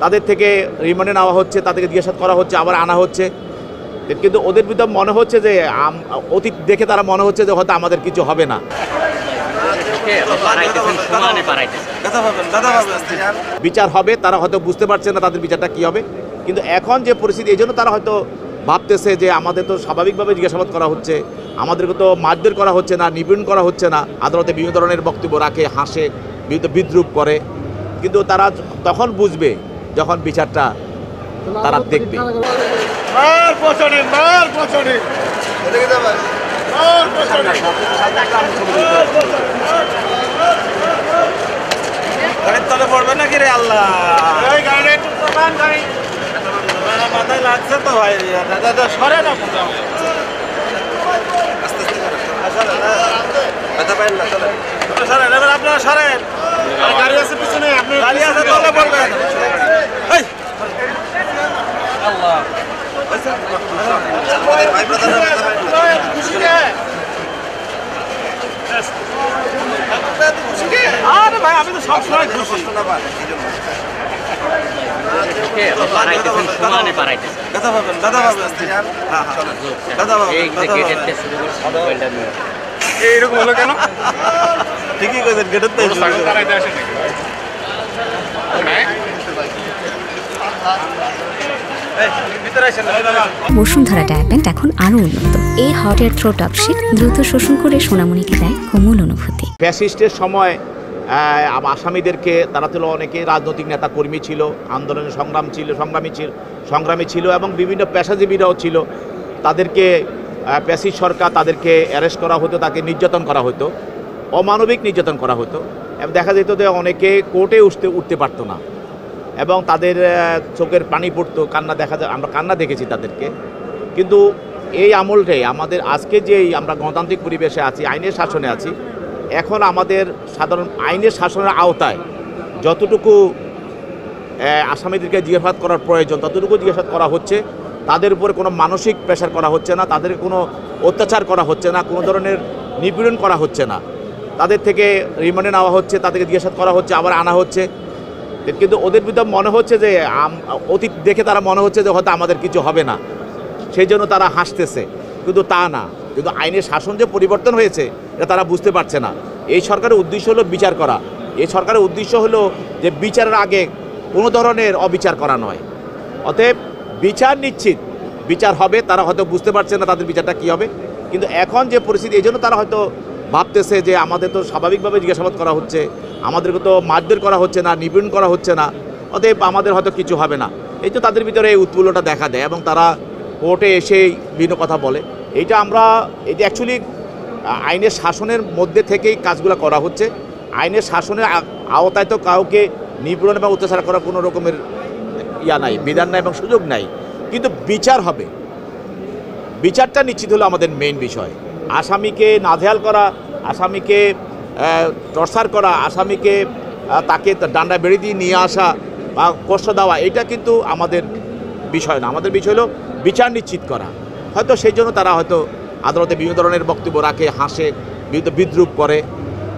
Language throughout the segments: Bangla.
তাদের থেকে রিমান্ডে নেওয়া হচ্ছে, তাদেরকে জিজ্ঞাসাবাদ করা হচ্ছে, আবার আনা হচ্ছে। কিন্তু ওদের ভিতর মনে হচ্ছে যে অতীত দেখে তারা মনে হচ্ছে যে হয়তো আমাদের কিছু হবে না। বিচার হবে, তারা হয়তো বুঝতে পারছে না তাদের বিচারটা কি হবে। কিন্তু এখন যে পরিস্থিতি, এই জন্য তারা হয়তো ভাবতেছে যে আমাদের তো স্বাভাবিকভাবে জিজ্ঞাসাবাদ করা হচ্ছে, আমাদেরকে তো মারধর করা হচ্ছে না, নিপীড়ন করা হচ্ছে না। আদালতে বিভিন্ন ধরনের বক্তব্য রাখে, হাসে, বিদ্রুপ করে। কিন্তু তারা তখন বুঝবে যখন বিচারটা তারা দেখবে। তলে পড়বে নাকি রে আল্লাহ, মাথায় লাগছে তো ভাই, সরে না আপনারা সরেন, গাড়ি আছে পিছনে, আপনি গাড়ি আছে তলে পড়বেন। আরে ভাই আমি তো সবসময় খুশি। এইরকম হলো কেন? ঠিকই করেছেন, গেটের তো বসুন্ধরা ডায়াপেন্ট এখন আরো উন্নত। এই hot air through top sheet দ্রুত শোষণ করে সোনামণিকে দেয় কোমল অনুভূতি। ফ্যাসিস্টের সময় আসামিদেরকে তারা ছিল অনেকে রাজনৈতিক নেতা কর্মী ছিল, আন্দোলনের সংগ্রামী ছিল এবং বিভিন্ন পেশাজীবীরাও ছিল। তাদেরকে ফ্যাসিস্ট সরকার তাদেরকে অ্যারেস্ট করা হতো, তাকে নির্যাতন করা হতো, অমানবিক নির্যাতন করা হতো। এবং দেখা যেত যে অনেকে কোর্টে উঠতে পারতো না এবং তাদের চোখের পানি পড়তো, কান্না দেখা যায়, আমরা কান্না দেখেছি তাদেরকে। কিন্তু এই আমলটাই আমাদের আজকে যে আমরা গণতান্ত্রিক পরিবেশে আছি, আইনের শাসনে আছি, এখন আমাদের সাধারণ আইনের শাসনের আওতায় যতটুকু আসামিদেরকে জিজ্ঞাসাবাদ করার প্রয়োজন ততটুকু জিজ্ঞাসাবাদ করা হচ্ছে। তাদের উপরে কোনো মানসিক প্রেশার করা হচ্ছে না, তাদের কোনো অত্যাচার করা হচ্ছে না, কোনো ধরনের নিপীড়ন করা হচ্ছে না। তাদের থেকে রিমান্ডে নেওয়া হচ্ছে, তাদেরকে জিজ্ঞাসাবাদ করা হচ্ছে, আবার আনা হচ্ছে। কিন্তু ওদের ভিতর মনে হচ্ছে যে অতীত দেখে তারা মনে হচ্ছে যে হয়তো আমাদের কিছু হবে না, সেই জন্য তারা হাসতেছে। কিন্তু তা না, কিন্তু আইনের শাসন যে পরিবর্তন হয়েছে এটা তারা বুঝতে পারছে না। এই সরকারের উদ্দেশ্য হলো বিচার করা, এই সরকারের উদ্দেশ্য হলো যে বিচারের আগে কোনো ধরনের অবিচার করা নয়। অতএব বিচার নিশ্চিত, বিচার হবে, তারা হয়তো বুঝতে পারছে না তাদের বিচারটা কী হবে। কিন্তু এখন যে পরিস্থিতি, এই জন্য তারা হয়তো ভাবতেছে যে আমাদের তো স্বাভাবিকভাবে জিজ্ঞাসাবাদ করা হচ্ছে, আমাদেরকে তো মারধর করা হচ্ছে না, নিপীড়ন করা হচ্ছে না, অতএব আমাদের হয়তো কিছু হবে না। এই তো তাদের ভিতরে এই উৎফুল্লটা দেখা দেয় এবং তারা কোর্টে এসেই বিভিন্ন কথা বলে। এইটা আমরা এই যে অ্যাকচুয়ালি আইনের শাসনের মধ্যে থেকেই কাজগুলো করা হচ্ছে। আইনের শাসনের আওতায় তো কাউকে নিপীড়ন এবং অত্যাচার করার কোনো রকমের নাই, বিধান নাই এবং সুযোগ নাই। কিন্তু বিচার হবে, বিচারটা নিশ্চিত হলো আমাদের মেইন বিষয়। আসামিকে নাজেহাল করা, আসামিকে টর্চার করা, আসামিকে তাকে ডান্ডায় বেড়ে দিয়ে নিয়ে আসা বা কষ্ট দেওয়া, এটা কিন্তু আমাদের বিষয় না। আমাদের বিষয় হলো বিচার নিশ্চিত করা। হয়তো সেই জন্য তারা হয়তো আদালতে বিভিন্ন ধরনের বক্তব্য রাখে, হাসে, বিদ্রুপ করে।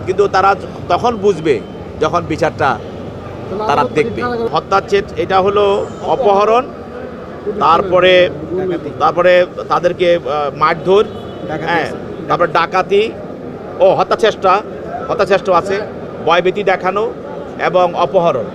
কিন্তু তারা তখন বুঝবে যখন বিচারটা তারা দেখবে। হত্যাচেট এটা হলো অপহরণ, তারপরে তাদেরকে মারধর, হ্যাঁ, তারপরে ডাকাতি ও হত্যাচেষ্টা আছে, ভয়ভীতি দেখানো এবং অপহরণ।